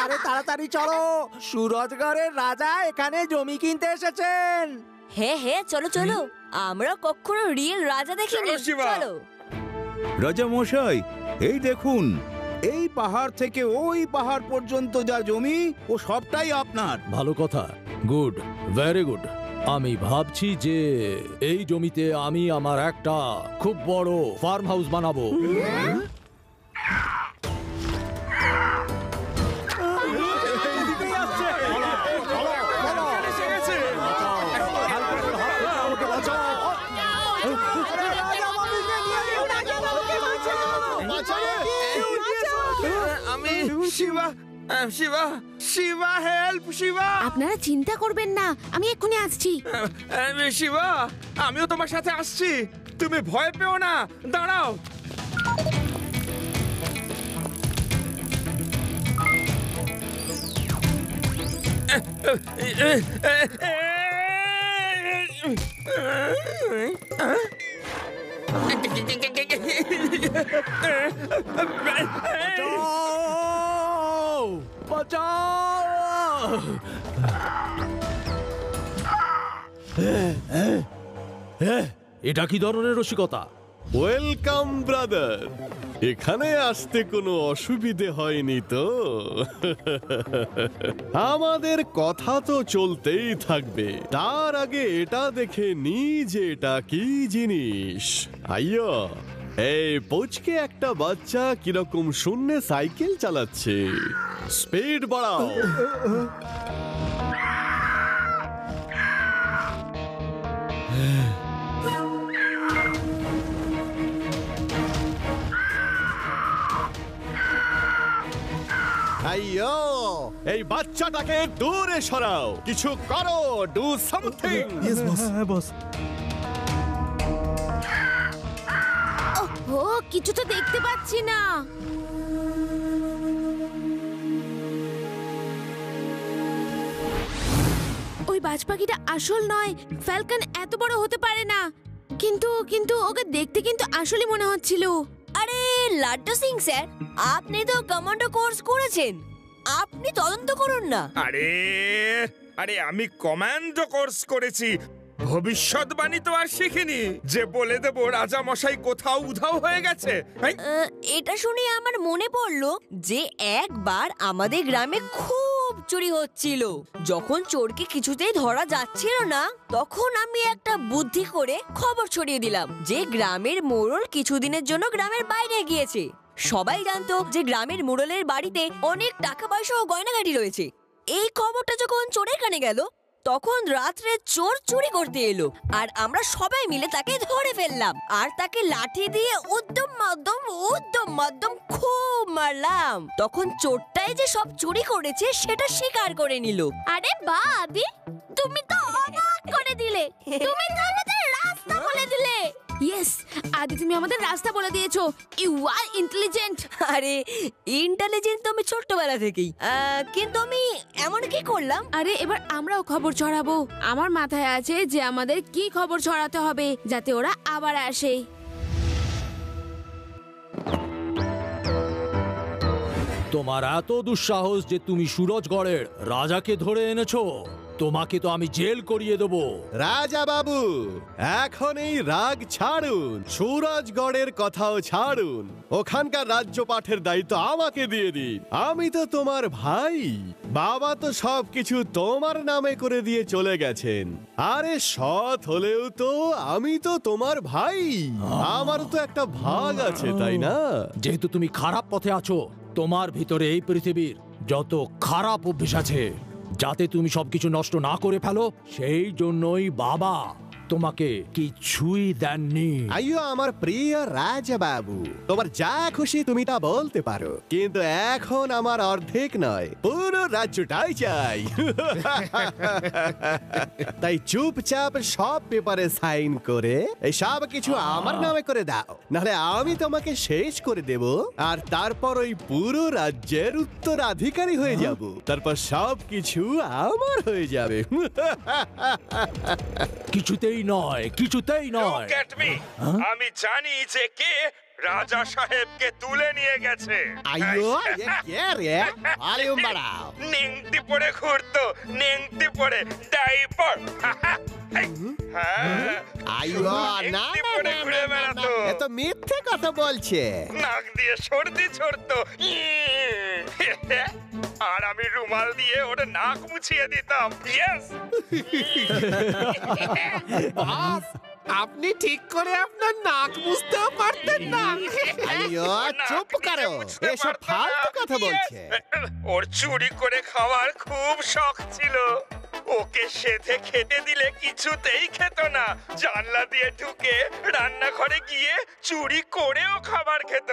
আরে তাড়াতাড়ি চলো, সুরজগড়ের রাজা এখানে জমি কিনতে এসেছেন। হ্যাঁ হ্যাঁ, চলো চলো, আমরা কখনো রিয়েল রাজা দেখিনি। চলো। রাজা মশাই, এই দেখুন, এই পাহাড় থেকে ওই পাহাড় পর্যন্ত যা জমি ও সবটাই আপনার। ভালো কথা, গুড, ভেরি গুড। আমি ভাবছি যে এই জমিতে আমি আমার একটা খুব বড় ফার্ম হাউস বানাবো। আমি শিবা, শিবা, শিবা, হেল্প শিবা। আপনারা চিন্তা করবেন না, আমি এক্ষুনি আসছি। শিবা, আমিও তোমার সাথে আসছি, তুমি ভয় পেও না, দাঁড়াও। এটা কি ধরনের রসিকতা? ওয়েলকাম ব্রাদার, এখানে আসতে কোনো অসুবিধে হয়নি তো? আমাদের কথা তো চলতেই থাকবে, তার আগে এটা দেখে নি যে এটা কি জিনিস। আইয়ো, এই পুচকে একটা বাচ্চা কিরকম শূন্যে সাইকেল চালাচ্ছে। স্পিড বাড়াও। আইয়ো, এই বাচ্চাটাকে দূরে সরাও, কিছু করো, ডু সামথিং। Yes boss. হ্যাঁ বস। ও, কিছু তো দেখতে পাচ্ছি না। ওই বাজ পাখিটা আসল নয়, ফ্যালকন এত বড় হতে পারে না। কিন্তু কিন্তু ওকে দেখতে কিন্তু আসলে মনে হচ্ছিল। আরে লাড্ডু সিং স্যার, আপনি তো কমান্ডো কোর্স করেছেন, আপনি তদন্ত করুন না। আরে আরে আমি কমান্ডো কোর্স করেছি, ভবিষ্যৎবাণী তো আর শিখিনি যে বলে দেবো রাজা মশাই কোথাও উধাও হয়ে গেছে। এটা শুনে আমার মনে পড়লো যে একবার আমাদের গ্রামে খুব চুরি হচ্ছিল। যখন চোরকে কিছুতেই ধরা যাচ্ছিল না, তখন আমি একটা বুদ্ধি করে খবর ছড়িয়ে দিলাম যে গ্রামের মোড়ল কিছুদিনের জন্য গ্রামের বাইরে গিয়েছে। সবাই জানতো যে গ্রামের মোড়লের বাড়িতে অনেক টাকা পয়সা ও গয়নাগাটি রয়েছে। এই খবরটা যখন চোরের কানে গেল, তখন রাত্রে চোর চুরি করতে এলো, আর আমরা সবাই মিলে তাকে ধরে ফেললাম, আর তাকে লাঠি দিয়ে উদ্যম মধ্যম খুব মারলাম। তখন চোরটাই যে সব চুরি করেছে সেটা স্বীকার করে নিল। আরে বাহ আদি, তুমি তো অবাক করে দিলে, তুমি তো আমাদের রাস্তা বলে দিলে। ইয়েস আদি, তুমি আমাদের রাস্তা বলে দিয়েছো। You are intelligent. আরে ইন্টেলিজেন্ট তো আমি ছোট্টবেলা থেকেই, কিন্তু আমি এমন কি করলাম? আরে এবার আমরাও খবর ছড়াবো। আমার মাথায় আছে যে আমাদের কি খবর ছড়াতে হবে যাতে ওরা আবার আসে। তোমার এত দুঃসাহস যে তুমি সুরজগড়ের রাজাকে ধরে এনেছো? তোমাকে তো আমি জেল করিয়ে দেবো। রাজা বাবু, এখন এই রাগ ছাড়ুন, সুরজগড়ের কথাও ছাড়ুন, ওখানকার রাজ্য পাঠের দায়িত্ব আমাকে দিয়ে দিন। আমি তো তোমার ভাই, বাবা তো সবকিছু তোমার নামে করে দিয়ে চলে গেছেন। আরে সৎ হলেও তো আমি তো তোমার ভাই, আমারও তো একটা ভাগ আছে, তাই না? যেহেতু তুমি খারাপ পথে আছো, তোমার ভিতরে এই পৃথিবীর যত খারাপ অভ্যাস আছে, যাতে তুমি সবকিছু নষ্ট না করে ফেলো, সেই জন্যই বাবা তোমাকে কিছুই দেননি। আইয়ো আমার প্রিয় রাজা বাবু, তোমার যা খুশি তুমি তা বলতে পারো, কিন্তু এখন আমার অর্ধেক নয়, পুরো রাজ্যটাই চাই। তাই চুপচাপ সব পেপারে সাইন করে এই সব কিছু আমার নামে করে দাও, নাহলে আমি তোমাকে শেষ করে দেব, আর তারপর ওই পুরো রাজ্যের উত্তরাধিকারী হয়ে যাব। তারপর সব কিছু আমার হয়ে যাবে। কিছুতেই নয়, কিছুতেই নয়। আমি জানি যে কে রাজা সাহেবকে তুলে নিয়ে গেছে। আইয়ো কে রে ভলিউম বাড়াও। নেংটি পরে ঘুরতো, নেংটি পরে ডাইপার। আইয়ো না ঘুরে বেড়াতো, এ তো মিথ্যে কথা বলছে। নাক দিয়ে সর্দি ছড়তো, আর আমি রুমাল দিয়ে ওর নাক মুছিয়ে দিতাম। ইয়েস, আপনি ঠিক করে আপনার নাক বুঝতেও পারতেন না। আইয়ো চুপ করো, এসব ফালতু কথা বলছে। ওর চুরি করে খাওয়ার খুব শখ ছিল। ওকে সেধে খেতে দিলে কিছুতেই খেত না। জানলা দিয়ে ঢুকে রান্নাঘরে গিয়ে চুরি করেও খাবার খেত।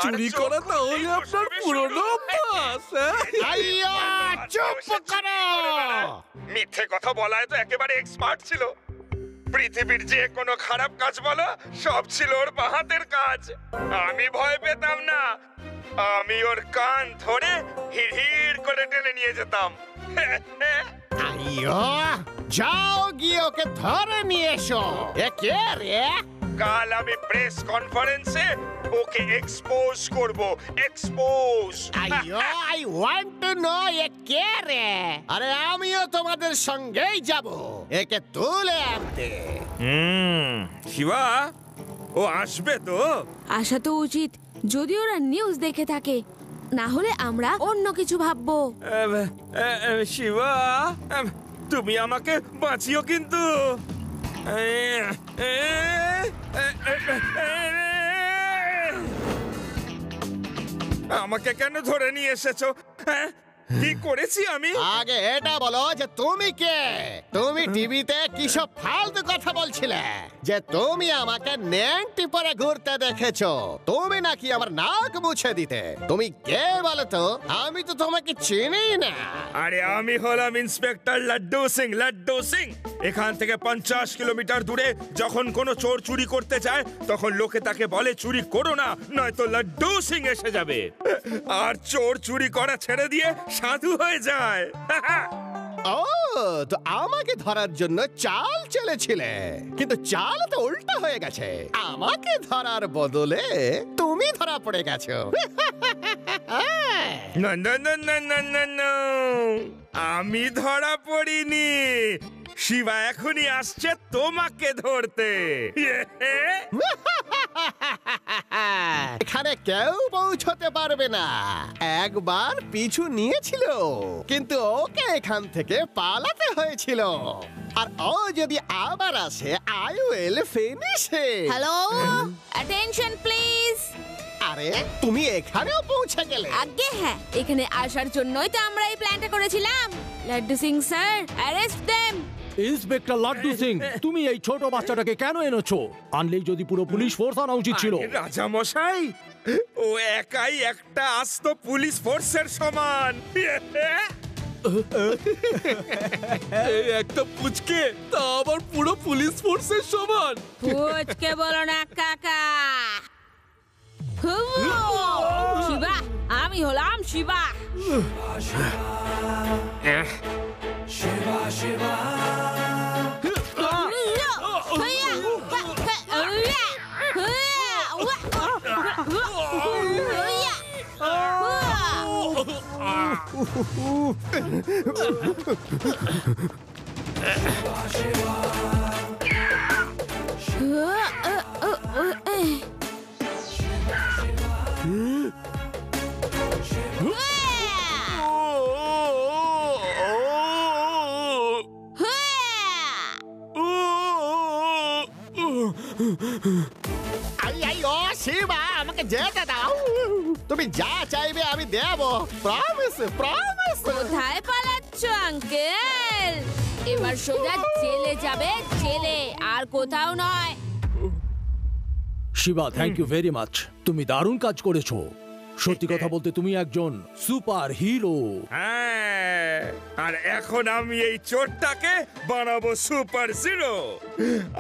চুরি করা তাহলে আপনার পুরনো অভ্যাস। আইয়ো চুপ করো। মিথ্যে কথা বলায় তো একেবারে এক্সপার্ট ছিল। পৃথিবীর যে কোনো খারাপ কাজ বলো, সব ছিল ওর বাহাতের কাজ। আমি ভয় পেতাম না, আমি ওর কান ধরে হিড় করে টেনে নিয়ে যেতাম। আইয়ো যাও গিয়ে ওকে ধরে নিয়ে এসো। এ কে রে? কাল আমি প্রেস কনফারেন্সে ওকে এক্সপোজ করব, এক্সপোজ। আইয়ো আই ওয়ান্ট টু নো এ কে রে? আরে আমিও তোমাদের সঙ্গেই যাব একে তুলে আনতে। শিবা, ও আসবে তো? আসা তো উচিত, যদি ওরা নিউজ দেখে থাকে। না হলে আমরা অন্য কিছু ভাববো। শিবা, তুমি আমাকে বাঁচিও কিন্তু। আমাকে কেন ধরে নিয়ে এসেছো? কি করেছি আমি? আগে এটা বলো যে তুমি কে? তুমি টিভিতে কি সব ফালতু কথা বলছিলে যে তুমি আমাকে নেংটি পরে ঘুরতে দেখেছো। তুমি নাকি আমার নাক মুছে দিতে। তুমি কে বলো তো? আমি তো তোমাকে চিনি না। আরে আমি হলাম ইন্সপেক্টর লাড্ডু সিং, লাড্ডু সিং। এখান থেকে 50 কিলোমিটার দূরে যখন কোনো চোর চুরি করতে যায়, তখন লোকে তাকে বলে চুরি করো না, নয়তো লাড্ডু সিং এসে যাবে। আর চোর চুরি করা ছেড়ে দিয়ে সাধু হয়ে যায়। ও তো আমাকে ধরার জন্য চাল চলেছিলে, কিন্তু চাল তো উল্টা হয়ে গেছে। আমাকে ধরার বদলে তুমি ধরা পড়ে গেছো। না না না না না না না, আমি ধরা পড়িনি। শিবা এখনই আসছে তোমাকে ধরতে। এখানে কেউ পৌঁছতে পারবে না। একবার পিছু নিয়েছিল, কিন্তু ওকে এখান থেকে পালাতে হয়েছিল। আর ও যদি আবার আসে, I will finish him. Hello, attention please. আরে তুমি এখানেও পৌঁছে গেলে? আগে হ্যাঁ, এখানে আসার জন্যই তো আমরা এই প্ল্যানটা করেছিলাম। Laddu Singh sir, arrest them. Inspector Laddu Singh, তুমি এই ছোট বাচ্চাটাকে কেন এনেছো? আনলেই যদি পুরো পুলিশ ফোর্স আনা উচিত ছিল। রাজা মশাই, ও একাই একটা আস্ত পুলিশ ফোর্সের সমান। একটা পুচকে, তা আবার পুরো পুলিশ ফোর্সের সমান। পুচকে বলো না কাকা। শিবা, আমি হলাম শিবা। শিবা, আমাকে যেতে দাও। তুমি যা চাইবে আমি দেব, প্রমিস প্রমিস। কোথায় পালাচ্ছ আঙ্কেল? এবার সোজা জেলে যাবে, জেলে, আর কোথাও নয়। Shiva, thank you very much. তুমি দারুণ কাজ করেছো। সত্যি কথা বলতে তুমি একজন সুপার হিরো। হ্যাঁ, আর এখন আমি এই চোরটাকে বানাবো সুপার হিরো,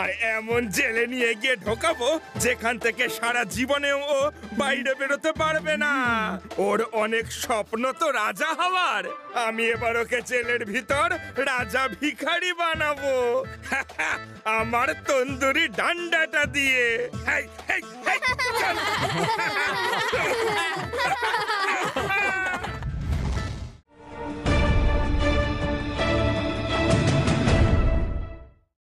আর এমন জেলে নিয়ে গিয়ে ঢোকাবো যেখান থেকে সারা জীবনেও ও বাইরে বেরোতে পারবে না। ওর অনেক স্বপ্ন তো রাজা হওয়ার, আমি এবার ওকে জেলের ভিতর রাজা ভিখারি বানাবো আমার তন্দুরি ডান্ডাটা দিয়ে। হেই, হেই, হেই, চল।